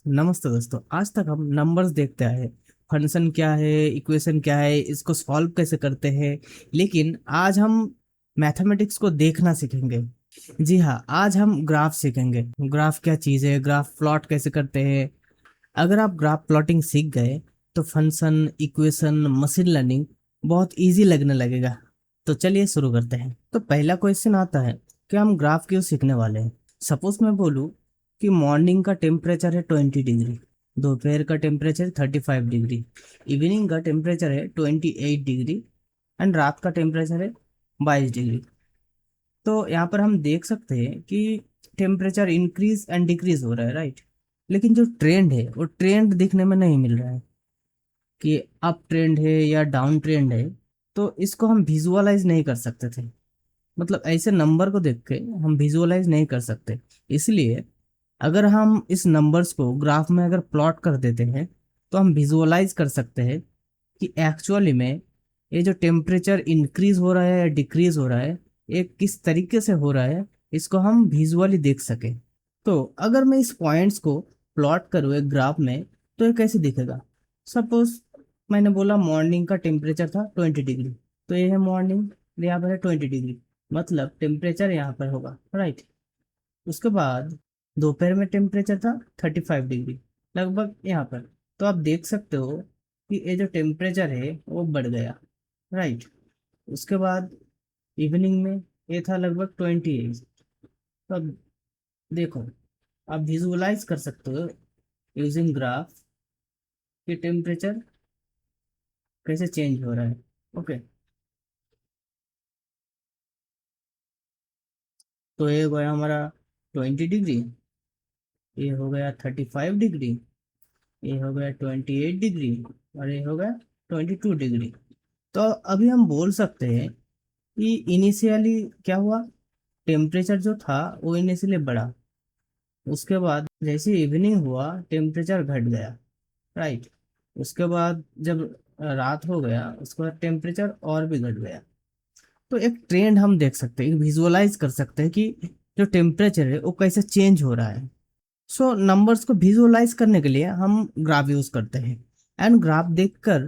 नमस्ते दोस्तों। आज तक हम नंबर्स देखते आए, फंक्शन क्या है, इक्वेशन क्या है, इसको सॉल्व कैसे करते हैं। लेकिन आज हम मैथमेटिक्स को देखना सीखेंगे। जी हाँ, आज हम ग्राफ सीखेंगे। ग्राफ क्या चीज़ है, ग्राफ प्लॉट कैसे करते हैं। अगर आप ग्राफ प्लॉटिंग सीख गए तो फंक्शन, इक्वेशन, मशीन लर्निंग बहुत इजी लगने लगेगा। तो चलिए शुरू करते हैं। तो पहला क्वेश्चन आता है कि हम ग्राफ क्यों सीखने वाले हैं। सपोज मैं बोलूँ कि मॉर्निंग का टेम्परेचर है 20 डिग्री, दोपहर का टेम्परेचर 35 डिग्री, इवनिंग का टेम्परेचर है 28 डिग्री एंड रात का टेम्परेचर है 22 डिग्री। तो यहाँ पर हम देख सकते हैं कि टेम्परेचर इंक्रीज एंड डिक्रीज हो रहा है, राइट। लेकिन जो ट्रेंड है वो ट्रेंड दिखने में नहीं मिल रहा है कि अप ट्रेंड है या डाउन ट्रेंड है। तो इसको हम विजुअलाइज नहीं कर सकते थे। मतलब ऐसे नंबर को देख के हम विजुअलाइज नहीं कर सकते। इसलिए अगर हम इस नंबर्स को ग्राफ में अगर प्लॉट कर देते हैं तो हम विजुअलाइज कर सकते हैं कि एक्चुअली में ये जो टेम्परेचर इंक्रीज हो रहा है या डिक्रीज हो रहा है, ये किस तरीके से हो रहा है, इसको हम विजुअली देख सकें। तो अगर मैं इस पॉइंट्स को प्लॉट करूँ एक ग्राफ में तो ये कैसे दिखेगा। सपोज मैंने बोला मॉर्निंग का टेम्परेचर था 20 डिग्री, तो ये है मॉर्निंग, यहाँ पर है 20 डिग्री, मतलब टेम्परेचर यहाँ पर होगा, राइट। उसके बाद दोपहर में टेम्परेचर था 35 डिग्री, लगभग यहाँ पर। तो आप देख सकते हो कि ये जो टेम्परेचर है वो बढ़ गया, राइट। उसके बाद इवनिंग में ये था लगभग 28। तो अब देखो, आप विजुअलाइज कर सकते हो यूजिंग ग्राफ कि टेम्परेचर कैसे चेंज हो रहा है। ओके, तो ये गया हमारा 20 डिग्री, ये हो गया 35 डिग्री, ये हो गया 28 डिग्री और ये हो गया 22 डिग्री। तो अभी हम बोल सकते हैं कि इनिशियली क्या हुआ, टेम्परेचर जो था वो इनिशियली बढ़ा। उसके बाद जैसे इवनिंग हुआ टेम्परेचर घट गया, राइट। उसके बाद जब रात हो गया उसके बाद टेम्परेचर और भी घट गया। तो एक ट्रेंड हम देख सकते हैं, विजुअलाइज कर सकते हैं कि जो टेम्परेचर है वो कैसे चेंज हो रहा है। सो नंबर्स को विजुअलाइज करने के लिए हम ग्राफ यूज करते हैं। एंड ग्राफ देखकर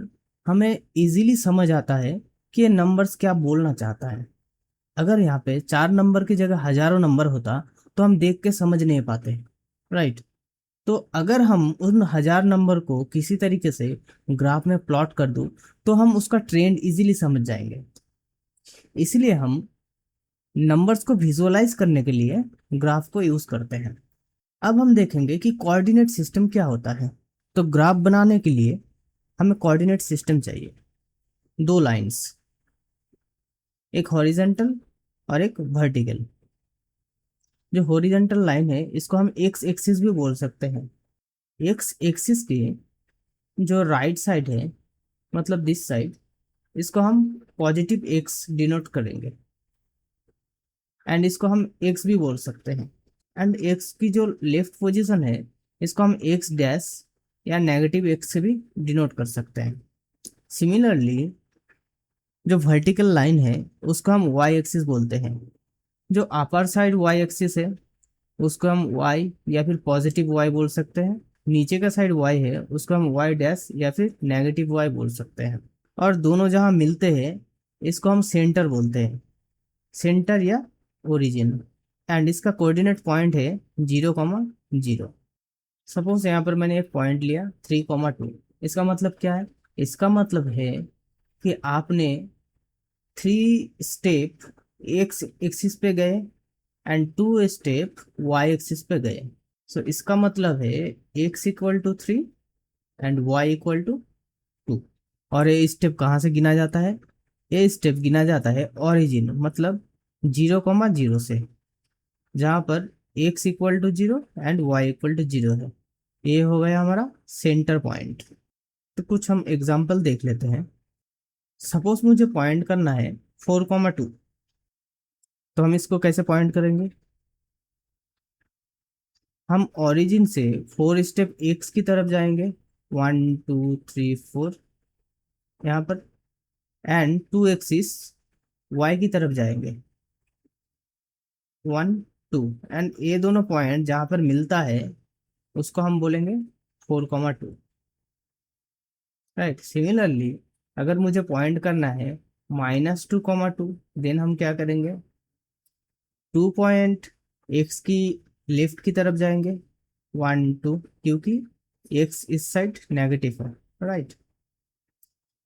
हमें इजीली समझ आता है कि ये नंबर्स क्या बोलना चाहता है। अगर यहाँ पे 4 नंबर की जगह हजारों नंबर होता तो हम देख के समझ नहीं पाते, राइट। तो अगर हम उन 1000 नंबर को किसी तरीके से ग्राफ में प्लॉट कर दूं तो हम उसका ट्रेंड इजीली समझ जाएंगे। इसलिए हम नंबर्स को विजुअलाइज करने के लिए ग्राफ को यूज करते हैं। अब हम देखेंगे कि कोऑर्डिनेट सिस्टम क्या होता है। तो ग्राफ बनाने के लिए हमें कोऑर्डिनेट सिस्टम चाहिए। दो लाइंस, एक हॉरिजेंटल और एक वर्टिकल। जो हॉरिजेंटल लाइन है इसको हम एक्स एक्सिस भी बोल सकते हैं। एक्स एक्सिस की जो राइट साइड है, मतलब दिस साइड, इसको हम पॉजिटिव एक्स डिनोट करेंगे एंड इसको हम एक्स भी बोल सकते हैं। एंड एक्स की जो लेफ्ट पोजीशन है इसको हम एक्स डैश या नेगेटिव एक्स से भी डिनोट कर सकते हैं। सिमिलरली जो वर्टिकल लाइन है उसको हम वाई एक्सिस बोलते हैं। जो अपर साइड वाई एक्सिस है उसको हम वाई या फिर पॉजिटिव वाई बोल सकते हैं। नीचे का साइड वाई है उसको हम वाई डैश या फिर नेगेटिव वाई बोल सकते हैं। और दोनों जहाँ मिलते हैं इसको हम सेंटर बोलते हैं, सेंटर या ओरिजिन। एंड इसका कोऑर्डिनेट पॉइंट है 0,0। सपोज यहाँ पर मैंने एक पॉइंट लिया 3,2। इसका मतलब क्या है, इसका मतलब है कि आपने 3 स्टेप एक्स एक्सिस पे गए एंड 2 स्टेप वाई एक्सिस पे गए। सो इसका मतलब है x equal to 3 and y equal to 2। और ये स्टेप कहाँ से गिना जाता है, ये स्टेप गिना जाता है ओरिजिन, मतलब 0,0 से, जहाँ पर x equal to 0 and y equal to 0 है। ये हो गया हमारा सेंटर पॉइंट। तो कुछ हम एग्जाम्पल देख लेते हैं। सपोज मुझे पॉइंट करना है 4,2, तो हम इसको कैसे पॉइंट करेंगे। हम ओरिजिन से 4 स्टेप एक्स की तरफ जाएंगे, 1 2 3 4 यहाँ पर, एंड 2 एक्सिस वाई की तरफ जाएंगे, 1 2। एंड ये दोनों पॉइंट जहाँ पर मिलता है उसको हम बोलेंगे 4,2। राइट। सिमिलरली अगर मुझे पॉइंट करना है -2,2, देन हम क्या करेंगे, 2 पॉइंट एक्स की लेफ्ट की तरफ जाएंगे, 1 2, क्योंकि एक्स इस साइड नेगेटिव है, right.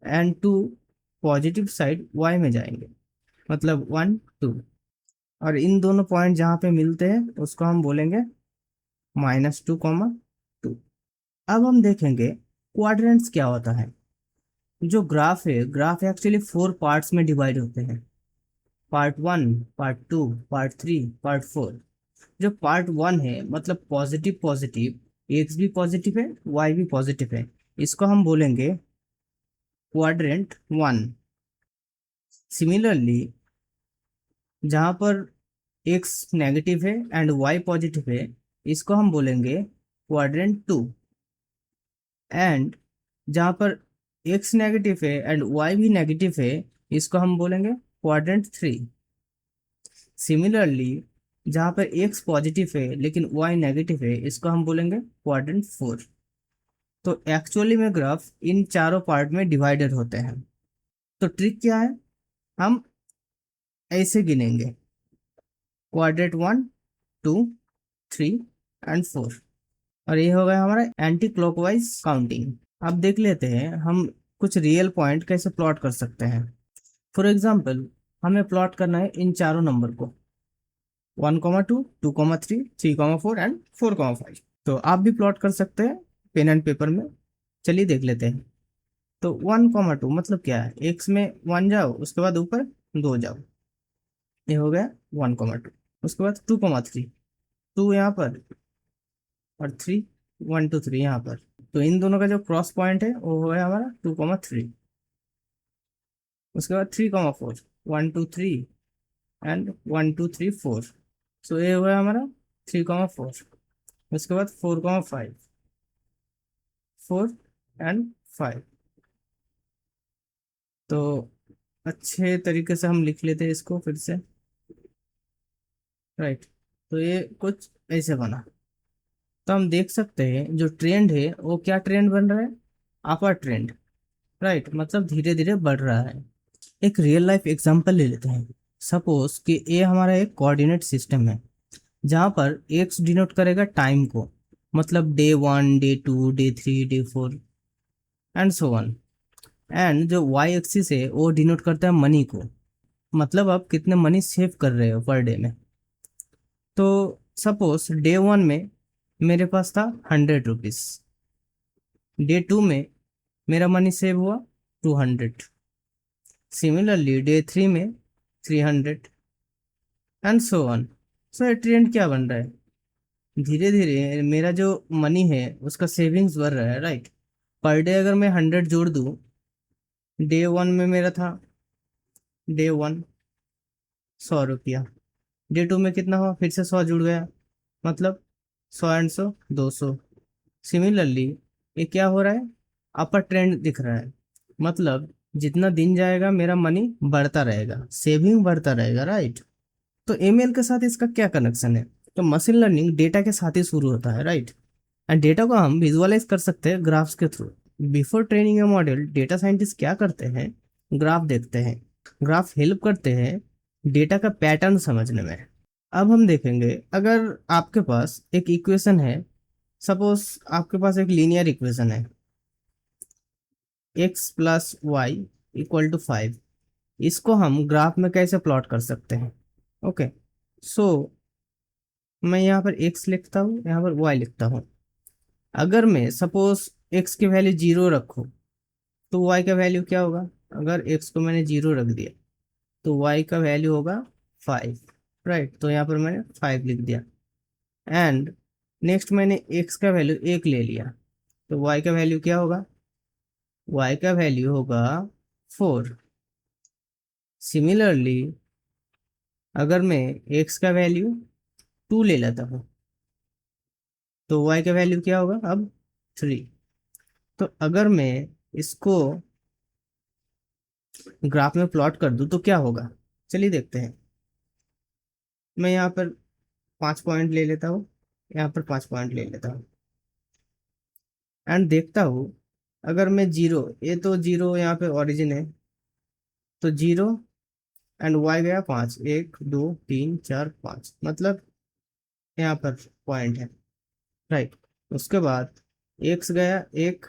And 2 positive side y में जाएंगे, मतलब 1 2। और इन दोनों पॉइंट जहाँ पे मिलते हैं उसको हम बोलेंगे -2,2। अब हम देखेंगे क्वाड्रेंट्स क्या होता है। जो ग्राफ है, ग्राफ एक्चुअली 4 पार्ट्स में डिवाइड होते हैं, पार्ट 1, पार्ट 2, पार्ट 3, पार्ट 4। जो पार्ट 1 है, मतलब पॉजिटिव पॉजिटिव, एक्स भी पॉजिटिव है, वाई भी पॉजिटिव है, इसको हम बोलेंगे क्वाड्रेंट 1। सिमिलरली जहाँ पर एक्स नेगेटिव है एंड वाई पॉजिटिव है, इसको हम बोलेंगे क्वाड्रेंट 2। एंड जहाँ पर एक्स नेगेटिव है एंड वाई भी नेगेटिव है, इसको हम बोलेंगे क्वाड्रेंट 3। सिमिलरली जहाँ पर एक्स पॉजिटिव है लेकिन वाई नेगेटिव है, इसको हम बोलेंगे क्वाड्रेंट 4। तो एक्चुअली में ग्राफ इन चारों पार्ट में डिवाइडेड होते हैं। तो ट्रिक क्या है, हम ऐसे गिनेंगे, क्वाड्रेंट 1, 2, 3 एंड 4। और ये हो गया हमारा एंटी क्लॉकवाइज काउंटिंग। अब देख लेते हैं हम कुछ रियल पॉइंट कैसे प्लॉट कर सकते हैं। फॉर एग्जाम्पल हमें प्लॉट करना है इन चारों नंबर को, 1,2, 2,3, 3,4 एंड 4,5। तो आप भी प्लॉट कर सकते हैं पेन एंड पेपर में। चलिए देख लेते हैं। तो 1,2 मतलब क्या है, एक्स में 1 जाओ, उसके बाद ऊपर 2 जाओ, ये हो गया 1,2। उसके बाद 2,3, 2 यहाँ पर, और 3, 1 2 3 यहाँ पर। तो इन दोनों का जो क्रॉस पॉइंट है वो हो गया हमारा 2,3। उसके बाद 3,4, 1 2 3 एंड 1 2 3 4। सो ये हो गया हमारा 3,4। उसके बाद 4,5, 4 एंड 5। तो अच्छे तरीके से हम लिख लेते हैं इसको फिर से, राइट। तो ये कुछ ऐसे बना। तो हम देख सकते हैं जो ट्रेंड है वो क्या ट्रेंड बन रहा है, अपर ट्रेंड, राइट, मतलब धीरे धीरे बढ़ रहा है। एक रियल लाइफ एग्जांपल ले लेते हैं। सपोज कि ये हमारा एक कोऑर्डिनेट सिस्टम है जहाँ पर एक्स डिनोट करेगा टाइम को, मतलब day 1, day 2, day 3, day 4 and so on. And जो वाई एक्सिस है वो डिनोट करता है मनी को, मतलब आप कितने मनी सेव कर रहे हो पर डे में। तो सपोज डे 1 में मेरे पास था 100 रुपीज, डे 2 में मेरा मनी सेव हुआ 200, सिमिलरली डे 3 में 300 एंड सो ऑन। सो ये ट्रेंड क्या बन रहा है, धीरे धीरे मेरा जो मनी है उसका सेविंग्स बढ़ रहा है, राइट। पर डे अगर मैं 100 जोड़ दूँ, डे 1 में मेरा था, डे 1 100 रुपया, डे 2 में कितना हुआ, फिर से 100 जुड़ गया, मतलब 100 एंड 100 200। सिमिलरली ये क्या हो रहा है, अपर ट्रेंड दिख रहा है, मतलब जितना दिन जाएगा मेरा मनी बढ़ता रहेगा, सेविंग बढ़ता रहेगा, राइट। तो एमएल के साथ इसका क्या कनेक्शन है, तो मशीन लर्निंग डेटा के साथ ही शुरू होता है, राइट। एंड डेटा को हम विजुअलाइज कर सकते हैं ग्राफ्स के थ्रू। बिफोर ट्रेनिंग ए मॉडल, डेटा साइंटिस्ट क्या करते हैं, ग्राफ देखते हैं। ग्राफ हेल्प करते हैं डेटा का पैटर्न समझने में। अब हम देखेंगे, अगर आपके पास एक इक्वेशन है, सपोज आपके पास एक लीनियर इक्वेशन है, x + y = 5। इसको हम ग्राफ में कैसे प्लॉट कर सकते हैं, ओके। सो मैं यहाँ पर x लिखता हूँ, यहाँ पर y लिखता हूँ। अगर मैं सपोज x की वैल्यू 0 रखूँ तो y का वैल्यू क्या होगा, अगर x को मैंने 0 रख दिया तो y का वैल्यू होगा 5, राइट। तो यहाँ पर मैंने 5 लिख दिया। एंड नेक्स्ट मैंने x का वैल्यू 1 ले लिया, तो y का वैल्यू क्या होगा, y का वैल्यू होगा 4। सिमिलरली अगर मैं x का वैल्यू 2 ले लेता हूँ तो y का वैल्यू क्या होगा अब 3। तो अगर मैं इसको ग्राफ में प्लॉट कर दूं तो क्या होगा, चलिए देखते हैं। मैं यहाँ पर 5 पॉइंट ले लेता हूँ, यहाँ पर 5 पॉइंट ले लेता हूँ। एंड देखता हूँ, अगर मैं जीरो, ये तो जीरो यहाँ पे ओरिजिन है, तो जीरो एंड वाई गया 5, 1 2 3 4 5, मतलब यहाँ पर पॉइंट है, राइट। उसके बाद एक्स गया 1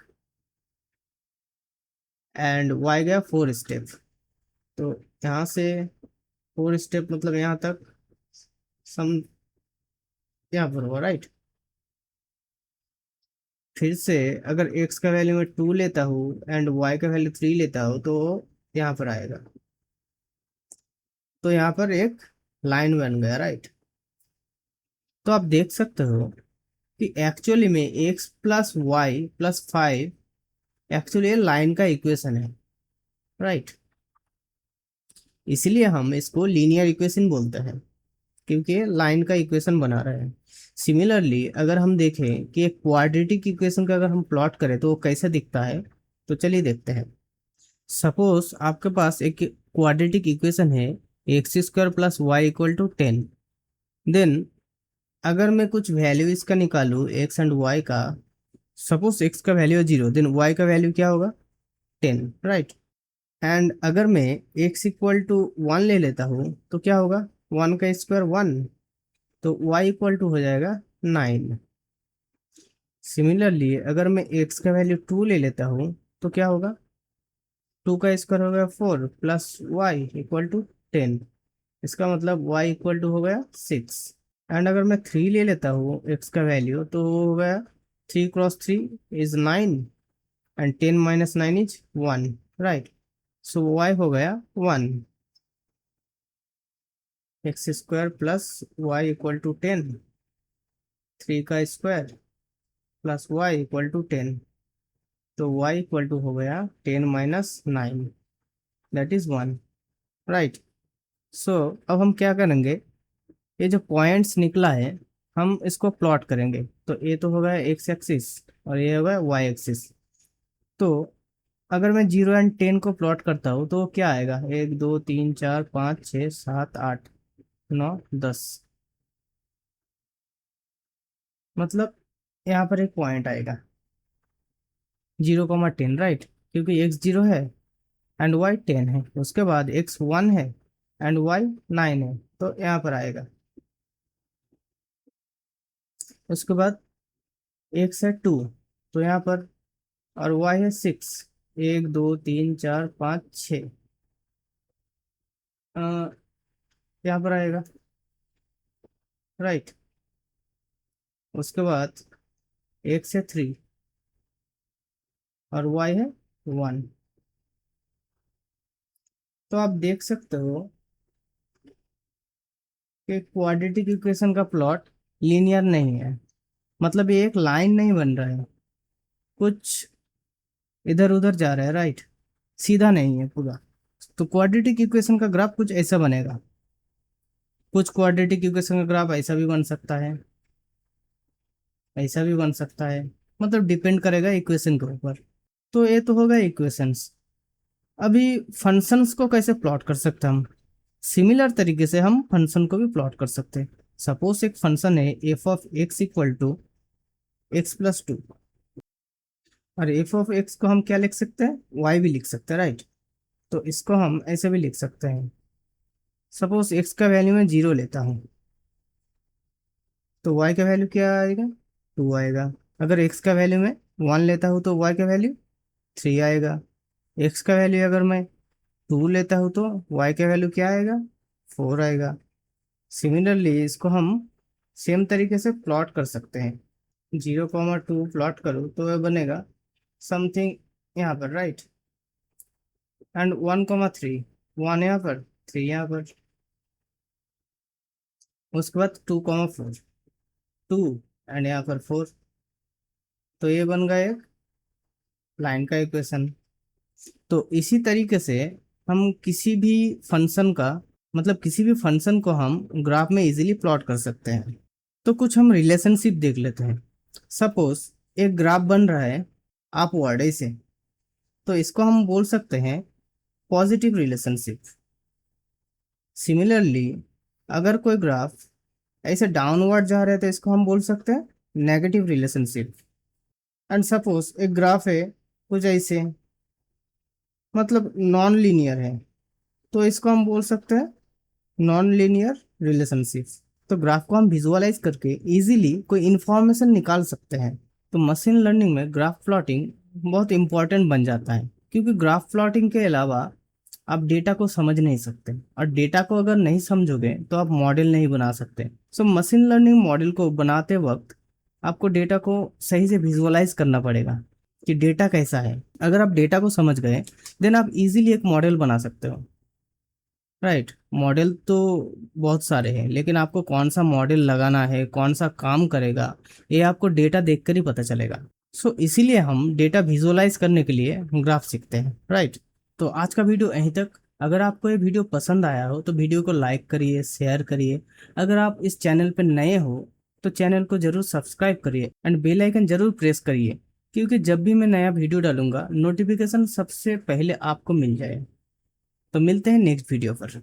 एंड वाई गया 4 स्टेप, तो यहाँ से 4 स्टेप मतलब यहाँ तक सम यहाँ पर हुआ, राइट। फिर से अगर x का वैल्यू मैं 2 लेता हूँ एंड y का वैल्यू 3 लेता हूँ तो यहाँ पर आएगा, तो यहाँ पर एक लाइन बन गया, राइट। तो आप देख सकते हो कि एक्चुअली में x plus y plus 5 actually line का इक्वेशन है, राइट। इसलिए हम इसको लीनियर इक्वेशन बोलते हैं, क्योंकि लाइन का इक्वेशन बना रहे हैं। सिमिलरली अगर हम देखें कि एक क्वाड्रेटिक इक्वेशन का अगर हम प्लॉट करें तो वो कैसे दिखता है, तो चलिए देखते हैं। सपोज आपके पास एक क्वाड्रेटिक इक्वेशन है, x² plus y equal to 10। Then अगर मैं कुछ वैल्यू इसका निकालूं x एंड y का, सपोज x का वैल्यू है 0, देन y का वैल्यू क्या होगा, 10, राइट। एंड अगर मैं x इक्वल टू 1 ले लेता हूँ तो क्या होगा, 1 का स्क्वायर 1, तो y इक्वल टू हो जाएगा 9। सिमिलरली अगर मैं x का वैल्यू 2 ले लेता हूँ तो क्या होगा, 2 का स्क्वायर हो गया 4 प्लस वाई इक्वल टू 10, इसका मतलब y इक्वल टू हो गया 6। एंड अगर मैं 3 ले लेता हूँ x का वैल्यू तो वो हो गया 3 cross 3 is 9 and 10 minus 9 is 1, right. So y हो गया 1, x² plus y equal to 10, 3 का square plus y equal to 10, तो y इक्वल टू हो गया 10 - 9, दैट इज 1, राइट। सो अब हम क्या करेंगे, ये जो पॉइंट्स निकला है हम इसको प्लॉट करेंगे, तो ये तो हो गया एक्स एक्सिस और ये हो गया वाई एक्सिस। तो अगर मैं 0 एंड 10 को प्लॉट करता हूँ तो क्या आएगा, 1 2 3 4 5 6 7 8 9 10, मतलब यहाँ पर एक पॉइंट आएगा 0, 10, राइट, क्योंकि एक्स 0 है एंड वाई 10 है, उसके बाद एक्स 1 है एंड वाई 9 है, तो यहाँ पर आएगा। उसके बाद एक्स है 2, तो यहाँ पर, और वाई है 6, 1 2 3 4 5 6, यहाँ पर आएगा, राइट। उसके बाद एक्स है 3 और वाई है 1। तो आप देख सकते हो कि क्वाड्रेटिक इक्वेशन का प्लॉट लीनियर नहीं है, मतलब ये एक लाइन नहीं बन रहा है, कुछ इधर उधर जा रहा है, राइट, सीधा नहीं है पूरा। तो क्वाड्रेटिक इक्वेशन का ग्राफ कुछ ऐसा बनेगा, कुछ क्वाड्रेटिक इक्वेशन का ग्राफ ऐसा भी बन सकता है, ऐसा भी बन सकता है, मतलब डिपेंड करेगा इक्वेशन के ऊपर। तो ये तो होगा इक्वेशंस। अभी फंक्शंस को कैसे प्लॉट कर सकते हैं हम, सिमिलर तरीके से हम फंक्शन को भी प्लॉट कर सकते हैं। सपोज एक फंक्शन है f of x equal to x+2, और एफ ऑफ एक्स को हम क्या लिख सकते हैं, वाई भी लिख सकते हैं, राइट। तो इसको हम ऐसे भी लिख सकते हैं, सपोज एक्स का वैल्यू मैं 0 लेता हूँ तो वाई का वैल्यू क्या आएगा, 2 आएगा। अगर एक्स का वैल्यू मैं 1 लेता हूँ तो वाई का वैल्यू 3 आएगा। एक्स का वैल्यू अगर मैं 2 लेता हूँ तो वाई का वैल्यू क्या आएगा, 4 आएगा। सिमिलरली इसको हम सेम तरीके से प्लॉट कर सकते हैं, 0, 2 प्लॉट करूँ तो वह बनेगा समथिंग यहाँ पर, राइट। एंड 1, 3, 1 यहाँ पर, 3 यहाँ पर। उसके बाद 2, 4, 2 एंड यहाँ पर 4, तो ये बन गया एक लाइन का इक्वेशन। तो इसी तरीके से हम किसी भी फंक्शन का, मतलब किसी भी फंक्शन को हम ग्राफ में इजीली प्लॉट कर सकते हैं। तो कुछ हम रिलेशनशिप देख लेते हैं। सपोज एक ग्राफ बन रहा है अपवर्ड ऐसे, तो इसको हम बोल सकते हैं पॉजिटिव रिलेशनशिप। सिमिलरली अगर कोई ग्राफ ऐसे डाउनवर्ड जा रहे हैं तो इसको हम बोल सकते हैं नेगेटिव रिलेशनशिप। एंड सपोज एक ग्राफ है कुछ ऐसे, मतलब नॉन लीनियर है, तो इसको हम बोल सकते हैं नॉन लीनियर रिलेशनशिप। तो ग्राफ को हम विजुअलाइज करके इजीली कोई इंफॉर्मेशन निकाल सकते हैं। तो मशीन लर्निंग में ग्राफ प्लॉटिंग बहुत इंपॉर्टेंट बन जाता है, क्योंकि ग्राफ प्लॉटिंग के अलावा आप डेटा को समझ नहीं सकते, और डेटा को अगर नहीं समझोगे तो आप मॉडल नहीं बना सकते। सो मशीन लर्निंग मॉडल को बनाते वक्त आपको डेटा को सही से विजुअलाइज करना पड़ेगा कि डेटा कैसा है। अगर आप डेटा को समझ गए देन आप इजीली एक मॉडल बना सकते हो। राइट, मॉडल तो बहुत सारे हैं, लेकिन आपको कौन सा मॉडल लगाना है, कौन सा काम करेगा, ये आपको डेटा देखकर ही पता चलेगा। सो इसीलिए हम डेटा विजुअलाइज करने के लिए ग्राफ सीखते हैं। राइट, तो आज का वीडियो यहीं तक। अगर आपको ये वीडियो पसंद आया हो तो वीडियो को लाइक करिए, शेयर करिए। अगर आप इस चैनल पर नए हो तो चैनल को जरूर सब्सक्राइब करिए एंड बेल आइकन जरूर प्रेस करिए, क्योंकि जब भी मैं नया वीडियो डालूंगा नोटिफिकेशन सबसे पहले आपको मिल जाए। तो मिलते हैं नेक्स्ट वीडियो पर।